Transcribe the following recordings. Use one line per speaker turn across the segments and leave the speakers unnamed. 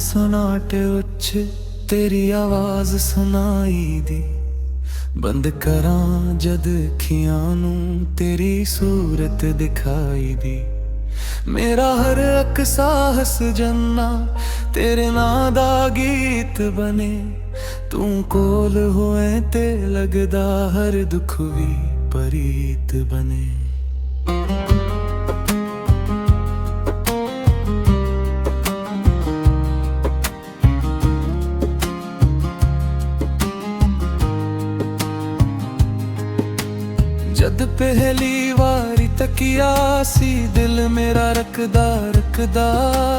सुनाटे उच्च तेरी आवाज सुनाई दी। बंद करां जद अखियां नू तेरी सूरत दिखाई दी। मेरा हर एक साहस जन्ना तेरे नां दा गीत बने। तू कोल होए ते लगदा हर दुख भी परीत बने। जद पहली वारी तकिया सी दिल मेरा रखदा रखदा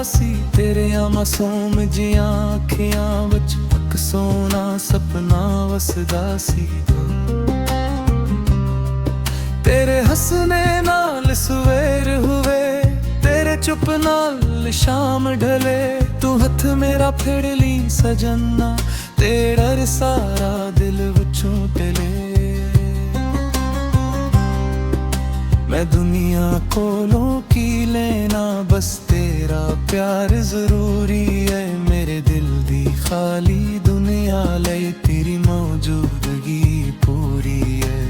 सी। तेरे मासूम जियां अखियां विच इक सोना सपना वसदा सी। तेरे हंसने नाल सवेर हुए, तेरे चुप नाल शाम ढले। तू हथ मेरा फेड़ ली सजना, तेरा सारा दिल विचों टले। मैं दुनिया कोलों की लेना, बस तेरा प्यार जरूरी है। मेरे दिल दी खाली दुनिया लई तेरी मौजूदगी पूरी है।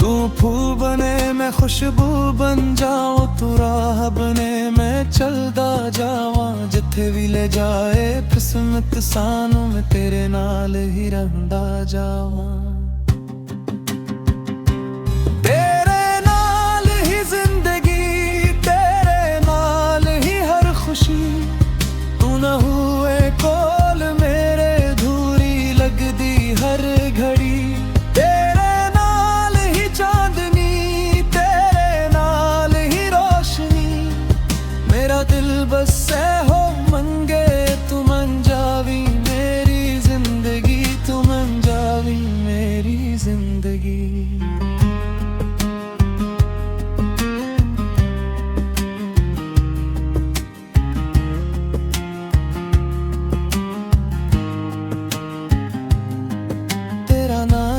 तू फूल बने मैं खुशबू बन जाऊं, तू राह बने मैं चलदा जावां। जिथे भी ले जाए किस्मत सानू, मैं तेरे नाल ही रहंदा जावां। तू न हुए कोल मेरे धूरी लगदी हर घड़ी। तेरे नाल ही चांदनी, तेरे नाल ही रोशनी। मेरा दिल बस हो मंगे तू मन जावी मेरी जिंदगी। तू मन जावी मेरी जिंदगी।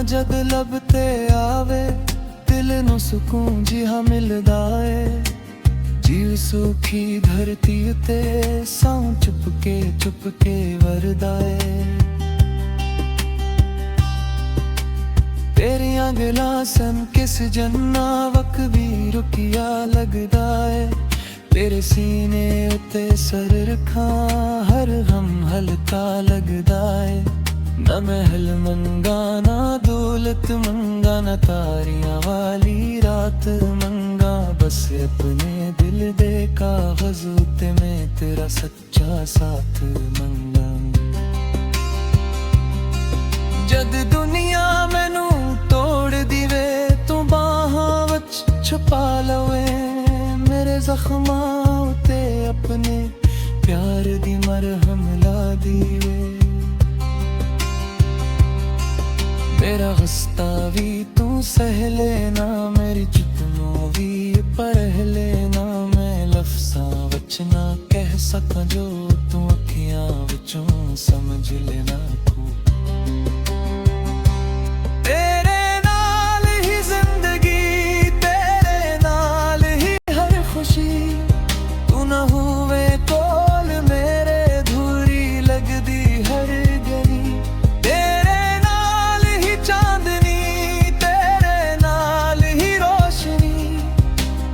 जद लब ते आवे दिल नू सुकून जिहा मिलदा है। जीव सुखी धरती ते साऊं चुपके वरदा है। तेरियां गलां सन किस जन्ना वक भी रुकिया लगदा है। तेरे सीने उते सर रखा हर हम हल्का लगदा है। न महल मंगा ना दौलत मंगा, न तारियां वाली रात मंगा। बस अपने दिल दे कागज़ उते मैं तेरा सच्चा साथ मंगा। जद दुनिया मैनू तोड़ दिवे, तू बाहां विच छुपा लवे। मेरे जख्मां उते अपने प्यार दी मरहम ला दीवे। मेरा गुस्सा भी तू सह लेना, मेरी जितनों भी परह लेना। मैं लफ्ज़ां विच ना कह सका जो तू अखियां विचों समझ लेना। तेरे नाल ही जिंदगी, तेरे नाल ही हर खुशी। तू ना हुए कोल मेरे धूरी लगदी हर घड़ी।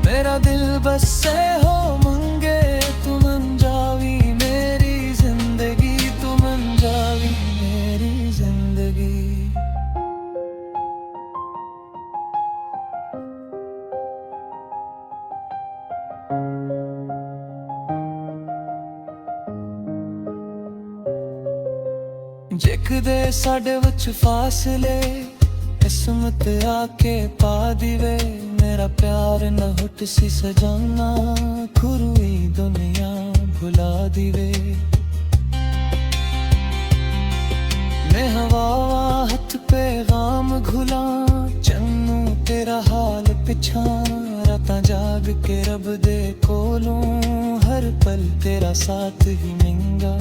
मेरा दिल बस से हो मंगे तू मन जावी मेरी जिंदगी। तू मन जावी मेरी जिंदगी। जिकदे साडे विच फासले, किस्मत आके पा दिवे। मेरा प्यार न हुट सी सजाना, खुरुई दुनिया भुला दिवे। मैं हवा हथ पैगाम घुला, चन्नू तेरा हाल पिछा। रातां जाग के रब दे कोलों, हर पल तेरा साथ ही मंगा।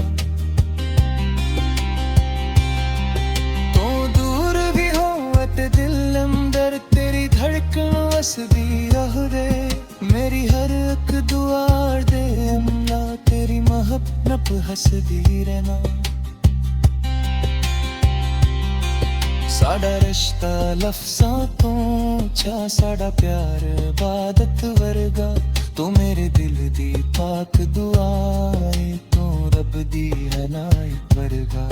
तो दूर भी हो ते दिल अंदर तेरी धड़कन वसदी रह दे। मेरी हर पाक दुआर दे अमला तेरी महब हसदी रहना साडा रिश्ता लफ्ज़ां तो चा साडा प्यार इबादत वर्गा तू मेरे दिल दी पाक दुआए तू रब दी हनायत वर्गा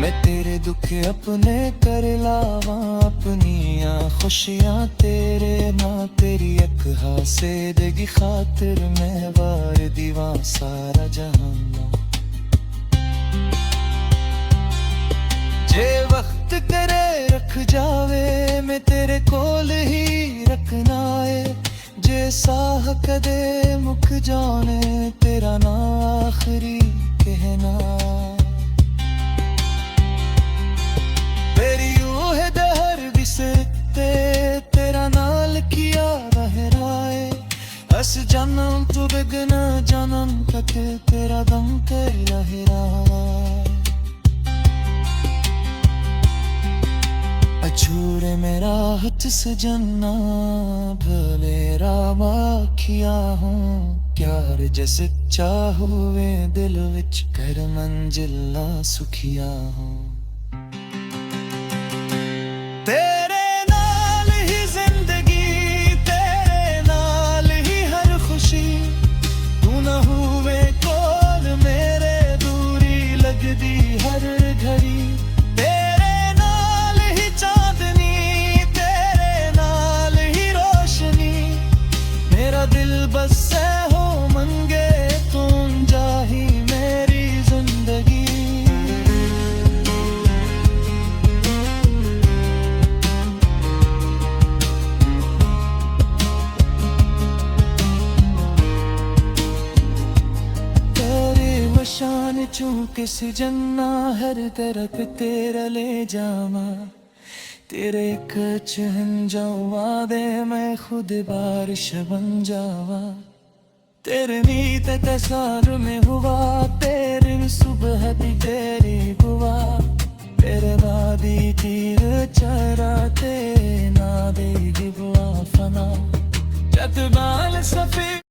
मैं तेरे दुख अपने कर लावा अपनियां खुशियां तेरे ना तेरी अख हासे देगी खातिर मैं वार दीवा सारा जहां जे वक्त करे रख जावे मैं तेरे कोल ही रखना है जे साह कदे मुख जाने तेरा ना आखिरी कहना तेरी ऊह दहर बिसते तेरा नाल किया बहराए अस जन्म तू बिगना जन्म तक तेरा दम कर लहराए अछूड़े मेरा हथ सजना भले रामा किया हूँ प्यार जैसे चाहुए दिल विच कर मंजिला सुखिया हूँ तेरे नाल ही जिंदगी तेरे नाल ही हर खुशी तू न हुए कोल मेरे दूरी लगदी हर घड़ी दिल बस से हो मंगे तुम जाही मेरी जिंदगी तेरे वशान चू किस जन्ना हर तरफ तेरा ले जावा तेरे कच जावा दे मैं खुद बारिश बन जावा तेरे नीत तसार में हुआ तेरे सुबह दी तेरी गुआ तेरे वादी तीर चरा ते ना दे गिबुआ फना जत बाल सफेद